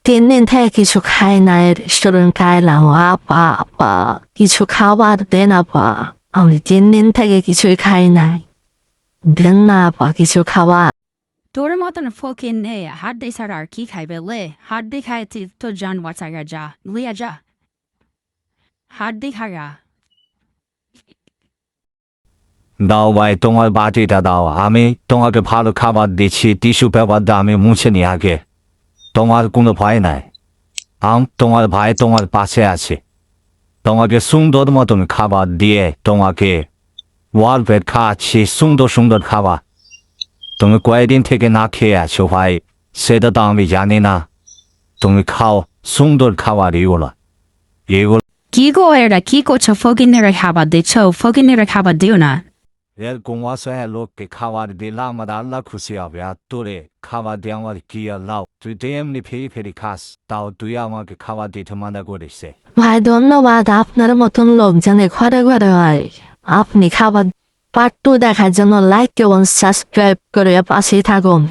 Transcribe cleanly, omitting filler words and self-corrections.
তিন দিন থেকে কিছু খাই না, রেস্টুরেন্ট খাইলাম। আপা কিছু খাবার দেন আপা, আমি 3 দিন থেকে কিছুই খাই নাই, দেন না আপা কিছু খাবার। তোর মতন ফকির নেই, হাত দিয়ে ছাড়া আর কি খাইবে লে? হাত দিয়ে খাইতে তো জান ওয়াচাগা যা, লিয়া যা। হাত দিয়ে খাগা। দাও ভাই তোমার বাটিটা দাও, আমি তোমাকে ভালো খাবার দিচ্ছি, টিস্যু পেপার দিয়ে আমি মুছে নি আগে। তোমার কোনো ভয় নাই, তোমার ভাই তোমার পাশে আছে। তোমাকে সুন্দর মতন খাবার দিয়ে তোমাকে ওয়ালপেট খাওয়াচ্ছি, সুন্দর সুন্দর খাবার। তুমি কয়েকদিন থেকে না খেয়ে আছো ভাই, সেটা তো আমি জানি না। তুমি খাও সুন্দর খাবার এগুলো। কি গো এরা কি করছো? ফকিনেরা খাবার দিচ্ছ, ফকিনেরা খাবার দিও না। এরকম অসহায় লোককে খাবার দিলে আমার আল্লাহ খুশি হবে। আর তোরে খাবার দিয়ে আমার কি আল্লাহ, তুই তো এমনি ফেরি ফেরি খাস, তাও তুই আমাকে খাবার দিতে মানা করিস। ভাই ধন্যবাদ, আপনার মতন লোকজনে ঘরে ঘরে হয়। আপনি খাবার পার্ট 2 দেখার জন্য লাইক এবং সাবস্ক্রাইব করে পাশে থাকুন।